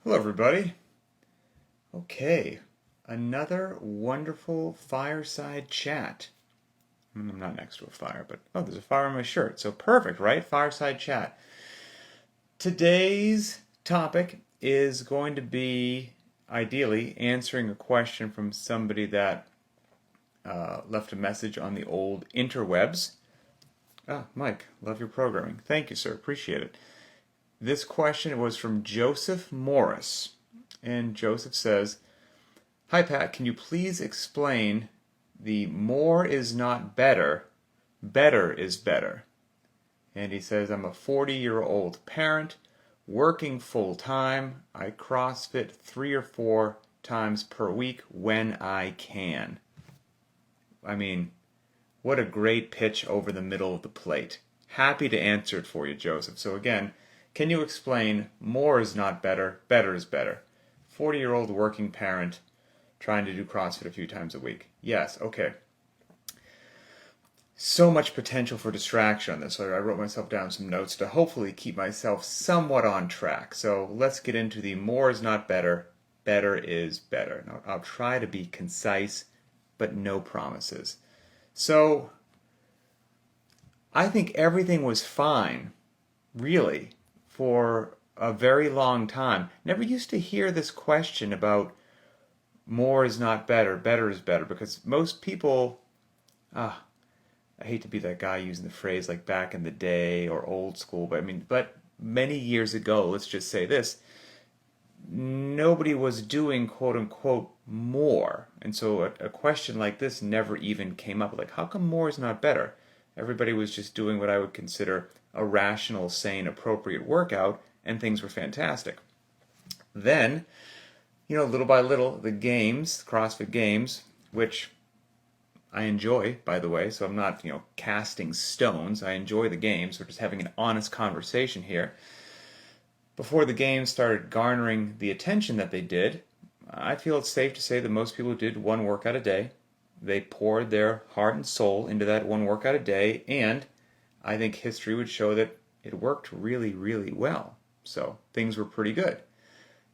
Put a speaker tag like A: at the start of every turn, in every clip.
A: Hello, everybody. Okay, another wonderful fireside chat. I'm not next to a fire, but oh, there's a fire on my shirt, so perfect, right? Fireside chat. Today's topic is going to be ideally answering a question from somebody that left a message on the old interwebs. Ah, Mike, love your programming. Thank you, sir. Appreciate it. This question was from Joseph Morris. And Joseph says, "Hi Pat, can you please explain the more is not better, better is better?" And he says, "I'm a 40-year-old parent, working full time. I CrossFit 3 or 4 times per week when I can." I mean, what a great pitch over the middle of the plate. Happy to answer it for you, Joseph. So again, can you explain more is not better, better is better? 40-year-old working parent trying to do CrossFit a few times a week. Yes, okay. So much potential for distraction on this. So I wrote myself down some notes to hopefully keep myself somewhat on track. So let's get into the more is not better, better is better. Now, I'll try to be concise, but no promises. So I think everything was fine, really, for a very long time. Never used to hear this question about more is not better, better is better, because most people, I hate to be that guy using the phrase like back in the day or old school, but many years ago, let's just say this, nobody was doing quote unquote more. And so a question like this never even came up. Like, how come more is not better? Everybody was just doing what I would consider a rational, sane, appropriate workout, and things were fantastic. Then, little by little, the games, CrossFit Games, which I enjoy, by the way, so I'm not, casting stones. I enjoy the games. We're just having an honest conversation here. Before the games started garnering the attention that they did, I feel it's safe to say that most people did one workout a day. They poured their heart and soul into that one workout a day, and I think history would show that it worked really, really well. So things were pretty good.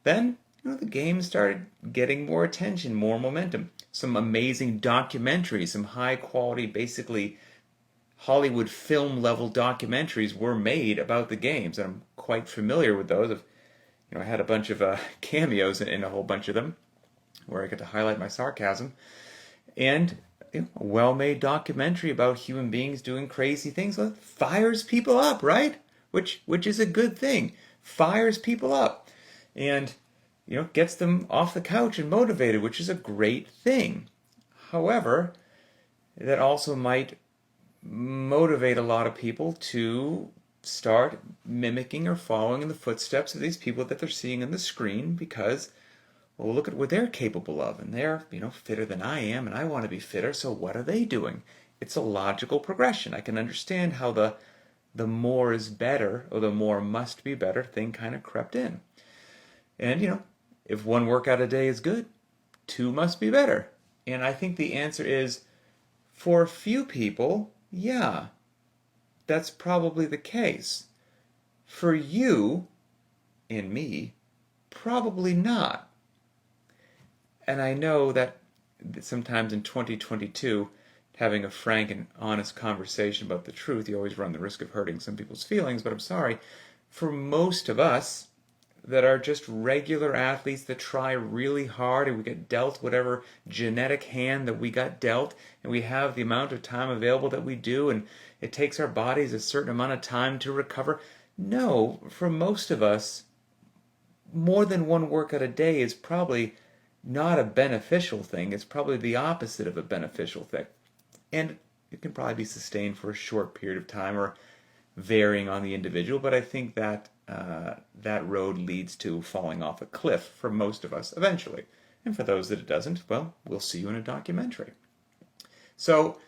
A: Then, the game started getting more attention, more momentum. Some amazing documentaries, some high quality, basically Hollywood film level documentaries were made about the games. And I'm quite familiar with those. I had a bunch of cameos in a whole bunch of them where I get to highlight my sarcasm. And a well-made documentary about human beings doing crazy things fires people up, right? Which is a good thing. Fires people up. And gets them off the couch and motivated, which is a great thing. However, that also might motivate a lot of people to start mimicking or following in the footsteps of these people that they're seeing on the screen because, well, look at what they're capable of, and they're, fitter than I am, and I want to be fitter, so what are they doing? It's a logical progression. I can understand how the more is better, or the more must be better thing kind of crept in. And, if one workout a day is good, two must be better. And I think the answer is, for a few people, yeah, that's probably the case. For you and me, probably not. And I know that sometimes in 2022, having a frank and honest conversation about the truth, you always run the risk of hurting some people's feelings, but I'm sorry, for most of us that are just regular athletes that try really hard and we get dealt whatever genetic hand that we got dealt, and we have the amount of time available that we do, and it takes our bodies a certain amount of time to recover. No, for most of us, more than one workout a day is probably not a beneficial thing. It's probably the opposite of a beneficial thing. And it can probably be sustained for a short period of time or varying on the individual, but I think that that road leads to falling off a cliff for most of us eventually. And for those that it doesn't, well, we'll see you in a documentary. So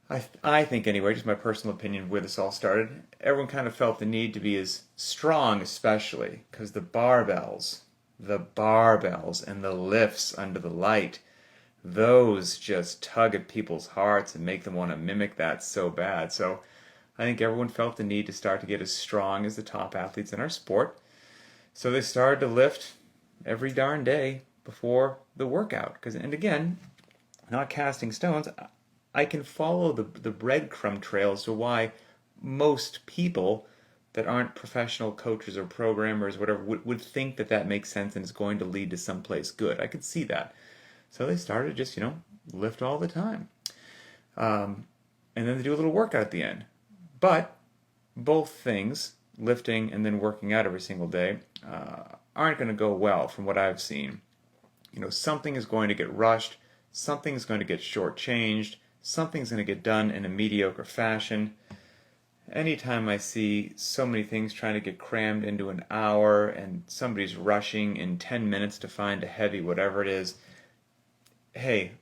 A: I think anyway, just my personal opinion of where this all started, everyone kind of felt the need to be as strong, especially because the barbells and the lifts under the light, those just tug at people's hearts and make them want to mimic that so bad. So I think everyone felt the need to start to get as strong as the top athletes in our sport. So they started to lift every darn day before the workout. And again, not casting stones, I can follow the breadcrumb trails to why most people that aren't professional coaches or programmers, whatever, would think that that makes sense and is going to lead to someplace good. I could see that. So they started just, lift all the time. And then they do a little workout at the end. But both things, lifting and then working out every single day, aren't going to go well from what I've seen. Something is going to get rushed, something's going to get shortchanged, something's going to get done in a mediocre fashion. Anytime I see so many things trying to get crammed into an hour and somebody's rushing in 10 minutes to find a heavy whatever it is, hey,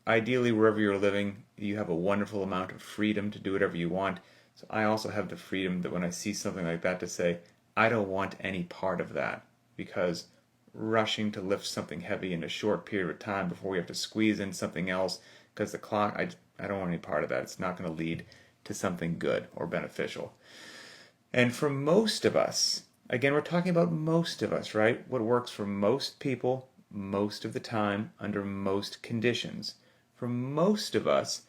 A: ideally wherever you're living, you have a wonderful amount of freedom to do whatever you want. So I also have the freedom that when I see something like that to say, I don't want any part of that, because rushing to lift something heavy in a short period of time before we have to squeeze in something else because the clock, I don't want any part of that. It's not going to lead to something good or beneficial. And for most of us, again, we're talking about most of us, right? What works for most people, most of the time, under most conditions. For most of us,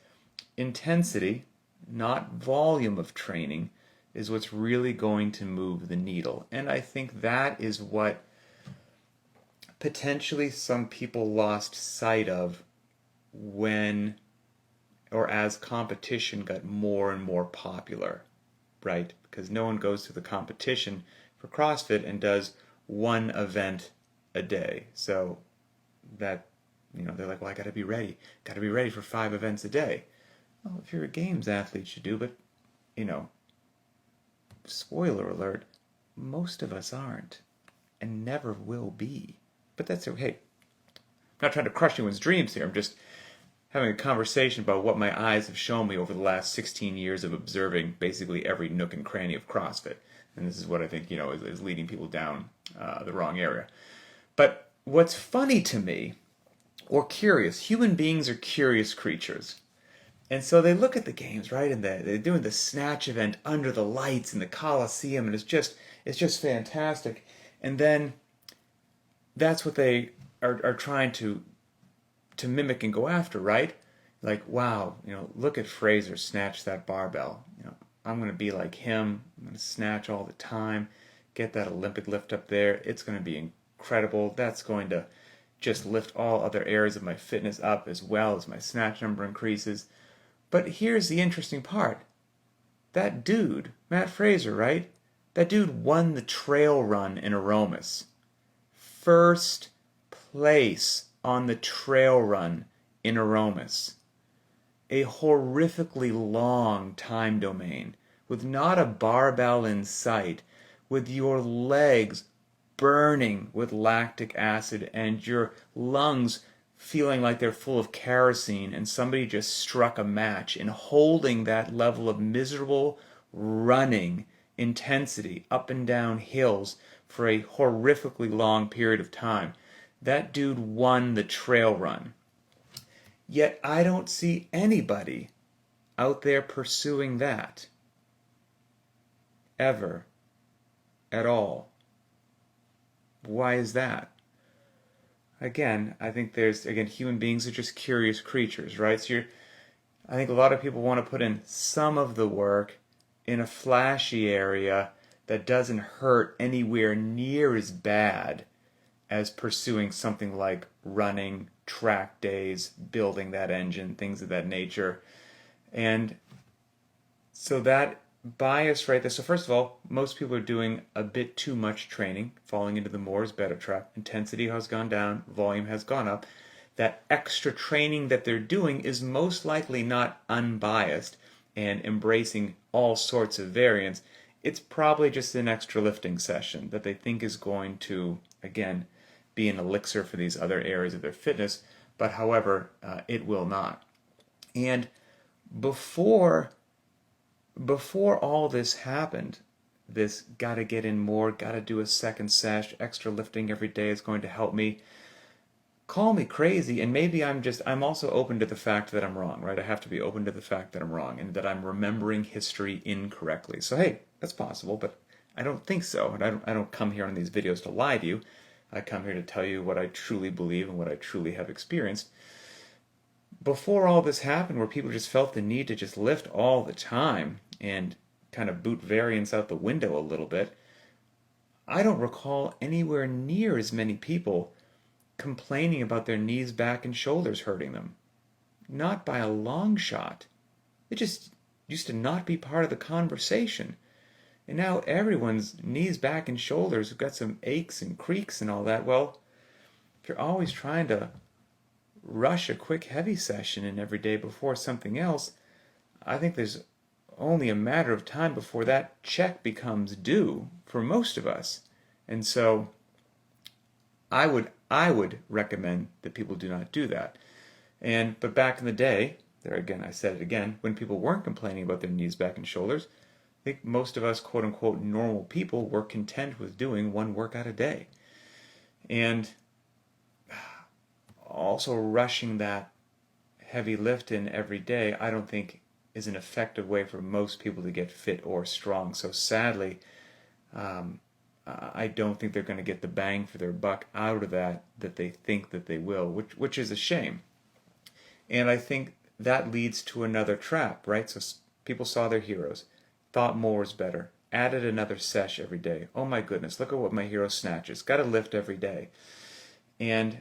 A: intensity, not volume of training, is what's really going to move the needle. And I think that is what potentially some people lost sight of when or as competition got more and more popular, right? Because no one goes to the competition for CrossFit and does one event a day. So that, they're like, well, I got to be ready for 5 events a day. Well, if you're a games athlete, you do, but, spoiler alert, most of us aren't and never will be. But that's okay. I'm not trying to crush anyone's dreams here. I'm just having a conversation about what my eyes have shown me over the last 16 years of observing basically every nook and cranny of CrossFit. And this is what I think, is leading people down the wrong area. But what's funny to me, or curious, human beings are curious creatures. And so they look at the games, right, and they're doing the snatch event under the lights in the Coliseum, and it's just fantastic. And then that's what they are trying to mimic and go after, right? Like, wow, look at Fraser snatch that barbell. I'm going to be like him. I'm going to snatch all the time, get that Olympic lift up there. It's going to be incredible. That's going to just lift all other areas of my fitness up as well as my snatch number increases. But here's the interesting part. That dude, Matt Fraser, right? That dude won the trail run in Aromas. First place on the trail run in Aromas. A horrifically long time domain with not a barbell in sight, with your legs burning with lactic acid and your lungs feeling like they're full of kerosene, and somebody just struck a match in holding that level of miserable running intensity up and down hills for a horrifically long period of time. That dude won the trail run. Yet I don't see anybody out there pursuing that. Ever. At all. Why is that? Again, I think human beings are just curious creatures, right? So I think a lot of people want to put in some of the work in a flashy area that doesn't hurt anywhere near as bad as pursuing something like running, track days, building that engine, things of that nature. And so that bias right there. So first of all, most people are doing a bit too much training, falling into the more is better trap. Intensity has gone down, volume has gone up. That extra training that they're doing is most likely not unbiased and embracing all sorts of variants. It's probably just an extra lifting session that they think is going to, again, be an elixir for these other areas of their fitness, but however, it will not. And before all this happened, this gotta get in more, gotta do a second sesh, extra lifting every day is going to help me. Call me crazy, and maybe I'm also open to the fact that I'm wrong, right? I have to be open to the fact that I'm wrong and that I'm remembering history incorrectly. So hey, that's possible, but I don't think so, and I don't come here on these videos to lie to you. I come here to tell you what I truly believe and what I truly have experienced. Before all this happened, where people just felt the need to just lift all the time and kind of boot variance out the window a little bit, I don't recall anywhere near as many people complaining about their knees, back, and shoulders hurting them. Not by a long shot. It just used to not be part of the conversation. And now everyone's knees, back, and shoulders have got some aches and creaks and all that. Well, if you're always trying to rush a quick heavy session in every day before something else, I think there's only a matter of time before that check becomes due for most of us. And so I would recommend that people do not do that. But back in the day, there again, I said it again, when people weren't complaining about their knees, back, and shoulders, I think most of us quote unquote normal people were content with doing one workout a day. And also rushing that heavy lift in every day, I don't think is an effective way for most people to get fit or strong. So sadly, I don't think they're going to get the bang for their buck out of that they think that they will, which is a shame. And I think that leads to another trap, right? So people saw their heroes, thought more was better, added another sesh every day. Oh my goodness, look at what my hero snatches. Got to lift every day. And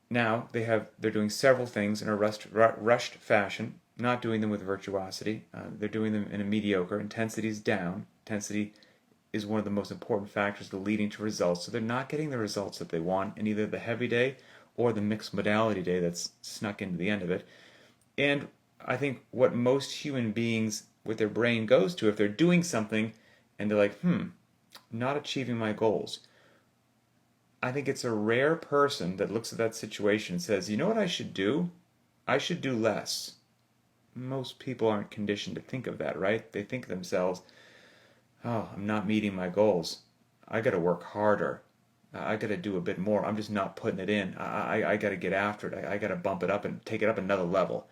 A: now they're doing several things in a rushed fashion, not doing them with virtuosity. They're doing them in a mediocre. Intensity is down. Intensity is one of the most important factors leading to results. So they're not getting the results that they want in either the heavy day or the mixed modality day that's snuck into the end of it. And I think what most human beings with their brain goes to, if they're doing something and they're like, not achieving my goals, I think it's a rare person that looks at that situation and says, you know what I should do? I should do less. Most people aren't conditioned to think of that, right? They think to themselves, oh, I'm not meeting my goals. I got to work harder. I got to do a bit more. I'm just not putting it in. I got to get after it. I got to bump it up and take it up another level.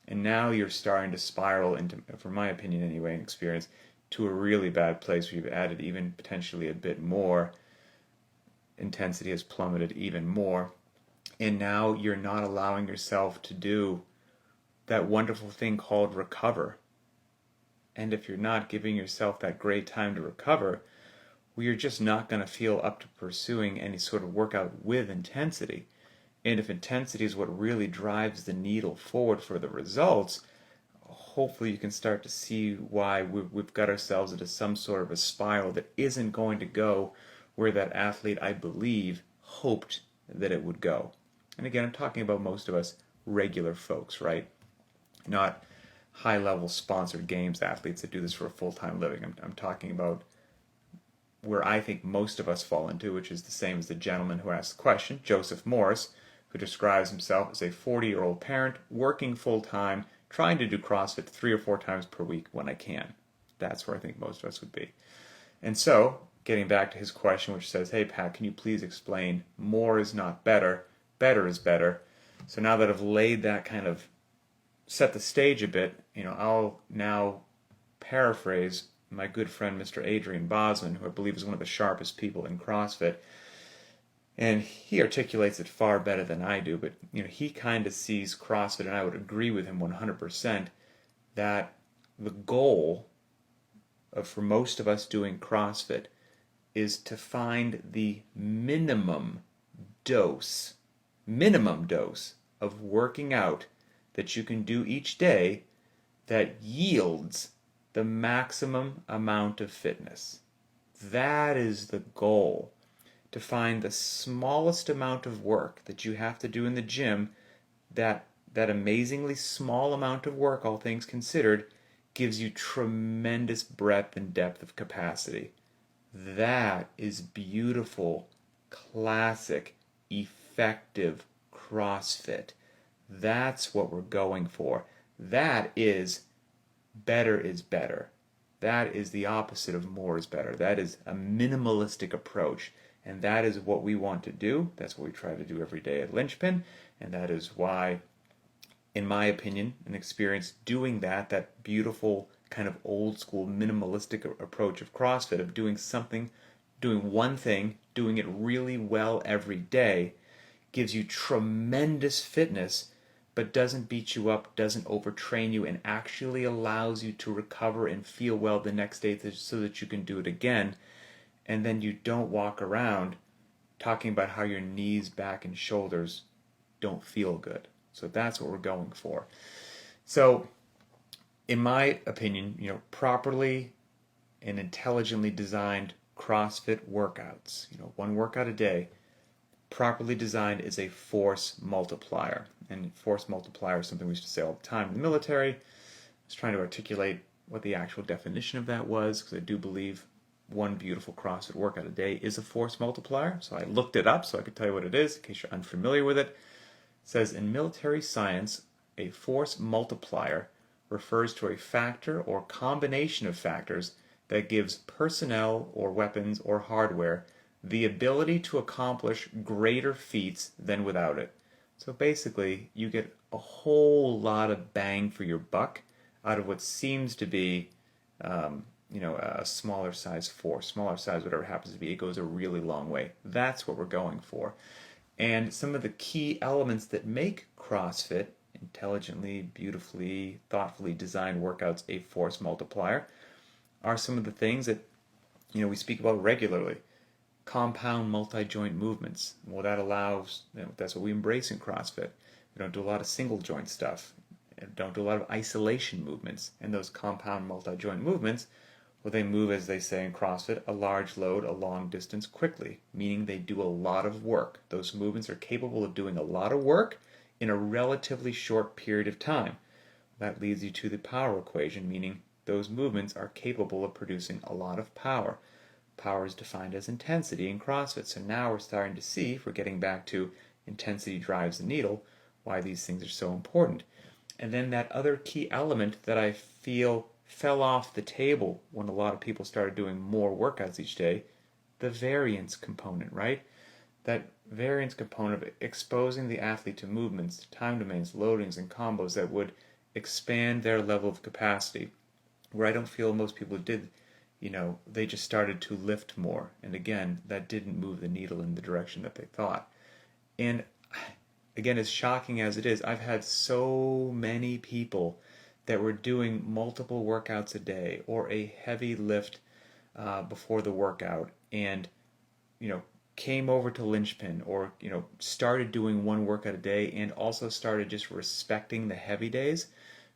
A: And now you're starting to spiral into, from my opinion anyway, and experience, to a really bad place where you've added even potentially a bit more. Intensity has plummeted even more. And now you're not allowing yourself to do that wonderful thing called recover. And if you're not giving yourself that great time to recover, well, you're just not going to feel up to pursuing any sort of workout with intensity. And if intensity is what really drives the needle forward for the results, hopefully you can start to see why we've got ourselves into some sort of a spiral that isn't going to go where that athlete, I believe, hoped that it would go. And again, I'm talking about most of us regular folks, right? Not high-level sponsored games athletes that do this for a full-time living. I'm talking about where I think most of us fall into, which is the same as the gentleman who asked the question, Joseph Morris, who describes himself as a 40-year-old parent working full-time, trying to do CrossFit 3 or 4 times per week when I can. That's where I think most of us would be. And so, getting back to his question, which says, hey Pat, can you please explain more is not better, better is better. So now that I've laid that kind of, set the stage a bit, I'll now paraphrase my good friend Mr. Adrian Bosman, who I believe is one of the sharpest people in CrossFit. And he articulates it far better than I do, but he kind of sees CrossFit, and I would agree with him 100%, that the goal for most of us doing CrossFit is to find the minimum dose of working out that you can do each day that yields the maximum amount of fitness. That is the goal. To find the smallest amount of work that you have to do in the gym, that amazingly small amount of work, all things considered, gives you tremendous breadth and depth of capacity. That is beautiful, classic, effective CrossFit. That's what we're going for. That is better is better. That is the opposite of more is better. That is a minimalistic approach. And that is what we want to do. That's what we try to do every day at Linchpin. And that is why, in my opinion, and experience, doing that beautiful kind of old school minimalistic approach of CrossFit, of doing something doing one thing, doing it really well every day, gives you tremendous fitness, but doesn't beat you up, doesn't overtrain you, and actually allows you to recover and feel well the next day so that you can do it again. And then you don't walk around talking about how your knees, back, and shoulders don't feel good. So that's what we're going for. So, in my opinion, properly and intelligently designed CrossFit workouts, one workout a day, properly designed, is a force multiplier. And force multiplier is something we used to say all the time in the military. I was trying to articulate what the actual definition of that was, because I do believe one beautiful CrossFit workout a day is a force multiplier. So I looked it up so I could tell you what it is, in case you're unfamiliar with it. It says, in military science, a force multiplier refers to a factor or combination of factors that gives personnel or weapons or hardware the ability to accomplish greater feats than without it. So basically, you get a whole lot of bang for your buck out of what seems to be, a smaller size force, smaller size, whatever it happens to be. It goes a really long way. That's what we're going for. And some of the key elements that make CrossFit intelligently, beautifully, thoughtfully designed workouts a force multiplier are some of the things that we speak about regularly. Compound multi-joint movements. Well, that allows, that's what we embrace in CrossFit. We don't do a lot of single joint stuff. We don't do a lot of isolation movements. And those compound multi-joint movements, well, they move, as they say in CrossFit, a large load a long distance quickly, meaning they do a lot of work. Those movements are capable of doing a lot of work in a relatively short period of time. That leads you to the power equation, meaning those movements are capable of producing a lot of power. Power is defined as intensity in CrossFit. So now we're starting to see, if we're getting back to intensity drives the needle, why these things are so important. And then that other key element that I feel fell off the table when a lot of people started doing more workouts each day, the variance component, right? That variance component of exposing the athlete to movements, time domains, loadings, and combos that would expand their level of capacity, where I don't feel most people did. They just started to lift more. And again, that didn't move the needle in the direction that they thought. And again, as shocking as it is, I've had so many people that were doing multiple workouts a day or a heavy lift before the workout and, came over to Linchpin or, started doing one workout a day and also started just respecting the heavy days,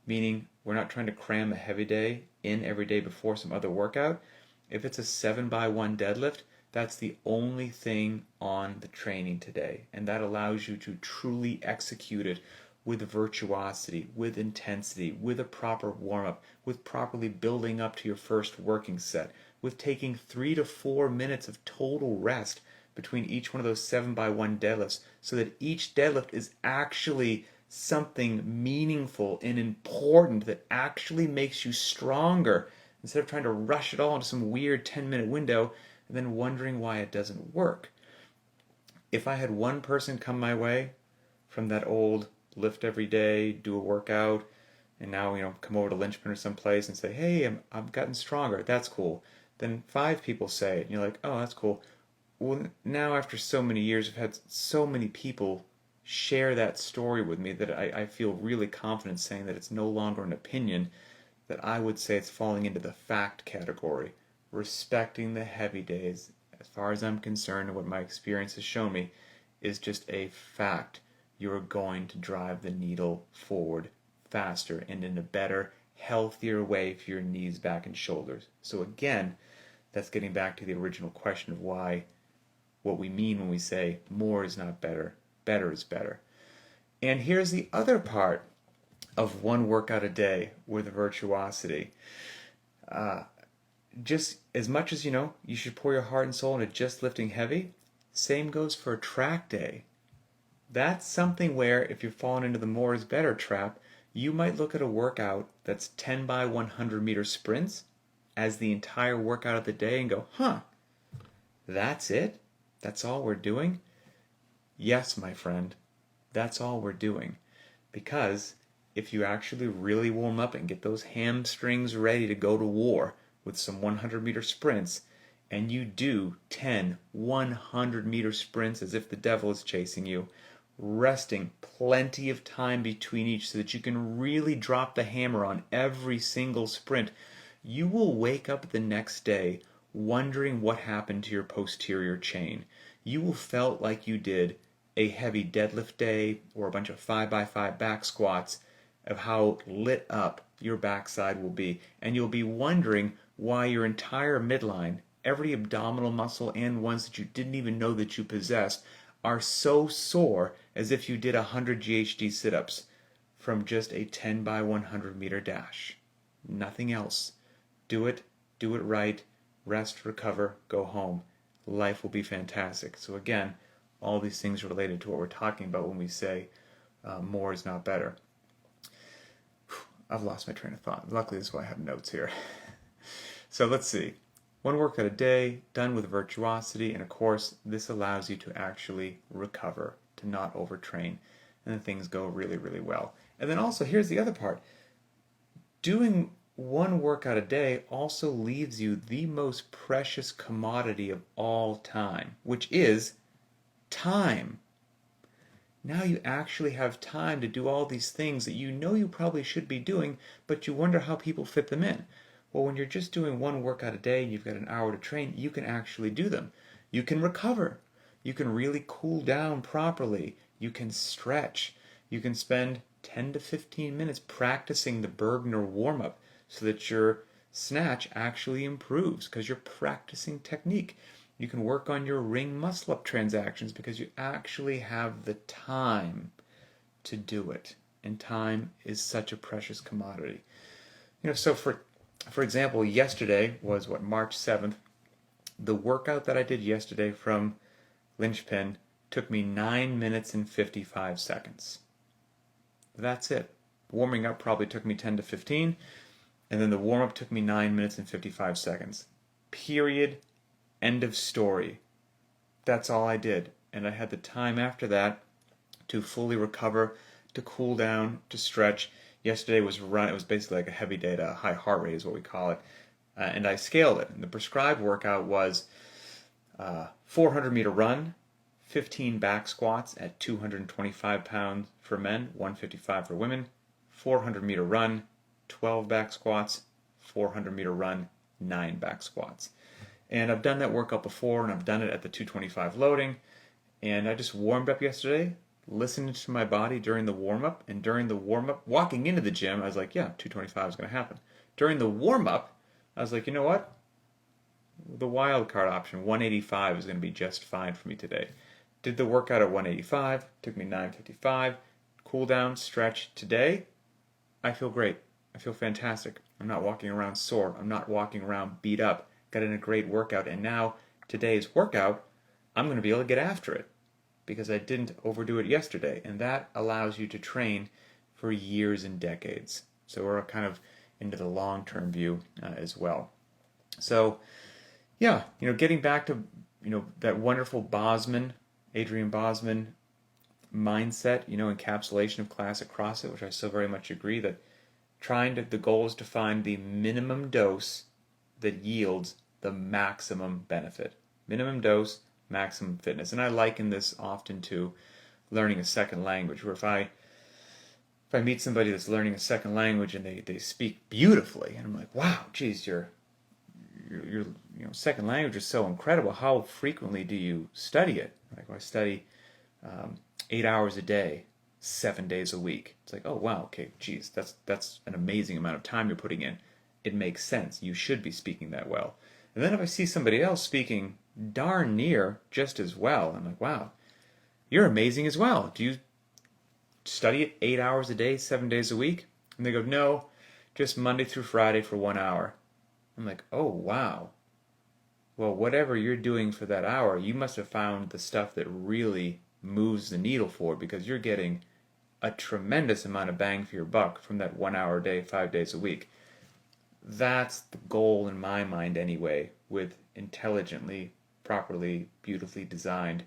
A: meaning we're not trying to cram a heavy day in every day before some other workout. If it's a 7x1 deadlift, that's the only thing on the training today. And that allows you to truly execute it with virtuosity, with intensity, with a proper warm-up, with properly building up to your first working set, with taking 3 to 4 minutes of total rest between each one of those 7x1 deadlifts so that each deadlift is actually something meaningful and important that actually makes you stronger, instead of trying to rush it all into some weird 10-minute window and then wondering why it doesn't work. If I had one person come my way from that old lift every day, do a workout, and now come over to Linchpin or someplace and say, hey, I've gotten stronger, that's cool. Then 5 people say it, and you're like, oh, that's cool. Well, now after so many years, I've had so many people share that story with me that I feel really confident saying that it's no longer an opinion, that I would say it's falling into the fact category. Respecting the heavy days, as far as I'm concerned, and what my experience has shown me, is just a fact. You're going to drive the needle forward faster and in a better, healthier way for your knees, back, and shoulders. So again, that's getting back to the original question of what we mean when we say more is not better, better is better. And here's the other part of one workout a day with virtuosity. Just as much as you should pour your heart and soul into just lifting heavy, same goes for a track day. That's something where if you're falling into the more is better trap, you might look at a workout that's 10x100 meter sprints as the entire workout of the day and go, that's it? That's all we're doing? Yes, my friend, that's all we're doing. Because if you actually really warm up and get those hamstrings ready to go to war with some 100-meter sprints, and you do 10, 100-meter sprints as if the devil is chasing you, resting plenty of time between each so that you can really drop the hammer on every single sprint, you will wake up the next day wondering what happened to your posterior chain. You will felt like you did a heavy deadlift day or a bunch of 5x5 back squats, of how lit up your backside will be. And you'll be wondering why your entire midline, every abdominal muscle and ones that you didn't even know that you possessed, are so sore as if you did 100 GHD sit-ups from just a 10 by 100 meter dash. Nothing else. Do it right, rest, recover, go home. Life will be fantastic. So again, all these things related to what we're talking about when we say more is not better. I've lost my train of thought. Luckily, this is why I have notes here. So let's see. One workout a day, done with virtuosity, and of course, this allows you to actually recover, to not overtrain, and then things go really, really well. And then also, here's the other part. Doing one workout a day also leaves you the most precious commodity of all time, which is time. Now you actually have time to do all these things that you know you probably should be doing, but you wonder how people fit them in. Well, when you're just doing one workout a day and you've got an hour to train, you can actually do them. You can recover. You can really cool down properly. You can stretch. You can spend 10 to 15 minutes practicing the Bergner warm-up so that your snatch actually improves because you're practicing technique. You can work on your ring muscle-up transactions because you actually have the time to do it. And time is such a precious commodity. So for example, yesterday was March 7th. The workout that I did yesterday from Linchpin took me 9 minutes and 55 seconds. That's it. Warming up probably took me 10 to 15, and then the warm-up took me 9 minutes and 55 seconds. Period. End of story. That's all I did. And I had the time after that to fully recover, to cool down, to stretch. Yesterday was run. It was basically like a heavy day to high heart rate is what we call it. And I scaled it. And the prescribed workout was 400-meter run, 15 back squats at 225 pounds for men, 155 for women, 400-meter run, 12 back squats, 400-meter run, 9 back squats. And I've done that workout before, and I've done it at the 225 loading. And I just warmed up yesterday, listening to my body during the warm-up. And during the warm-up, walking into the gym, I was like, yeah, 225 is going to happen. During the warm-up, I was like, you know what? The wild card option, 185, is going to be just fine for me today. Did the workout at 185, took me 9:55. Cool down, stretch. Today, I feel great. I feel fantastic. I'm not walking around sore. I'm not walking around beat up. Got in a great workout, and now today's workout, I'm going to be able to get after it because I didn't overdo it yesterday, and that allows you to train for years and decades. So we're kind of into the long-term view as well. So, yeah, getting back to that wonderful Adrian Bosman mindset, encapsulation of classic CrossFit, which I so very much agree that the goal is to find the minimum dose that yields the maximum benefit. Minimum dose, maximum fitness. And I liken this often to learning a second language, where if I meet somebody that's learning a second language and they speak beautifully, and I'm like, wow, geez, your second language is so incredible. How frequently do you study it? Like, I study 8 hours a day, 7 days a week. It's like, oh wow, okay, geez, that's an amazing amount of time you're putting in. It makes sense. You should be speaking that well. And then if I see somebody else speaking darn near just as well, I'm like, wow, you're amazing as well. Do you study it 8 hours a day, 7 days a week? And they go, no, just Monday through Friday for 1 hour. I'm like, oh, wow. Well, whatever you're doing for that hour, you must have found the stuff that really moves the needle for, because you're getting a tremendous amount of bang for your buck from that 1 hour a day, 5 days a week. That's the goal in my mind anyway, with intelligently, properly, beautifully designed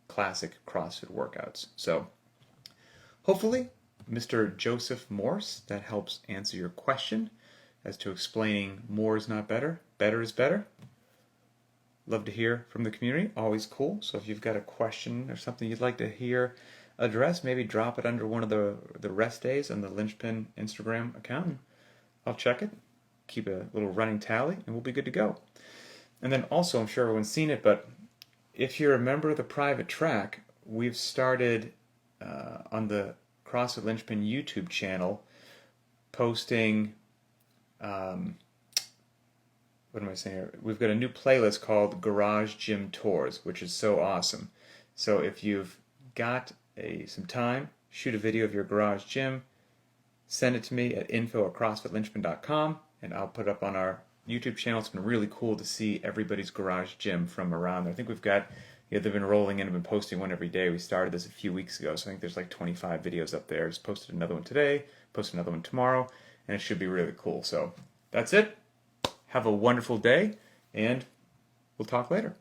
A: classic CrossFit workouts. So hopefully, Mr. Joseph Morse, that helps answer your question as to explaining more is not better, better is better. Love to hear from the community. Always cool. So if you've got a question or something you'd like to hear addressed, maybe drop it under one of the rest days on the Linchpin Instagram account. And I'll check it, keep a little running tally, and we'll be good to go. And then also, I'm sure everyone's seen it, but if you're a member of the private track, we've started on the CrossFit Linchpin YouTube channel posting, what am I saying here? We've got a new playlist called Garage Gym Tours, which is so awesome. So if you've got some time, shoot a video of your garage gym, send it to me at info@crossfitlinchpin.com, and I'll put it up on our YouTube channel. It's been really cool to see everybody's garage gym from around there. I think we've got, they've been rolling in and been posting one every day. We started this a few weeks ago, so I think there's like 25 videos up there. Just posted another one today, posted another one tomorrow, and it should be really cool. So that's it. Have a wonderful day, and we'll talk later.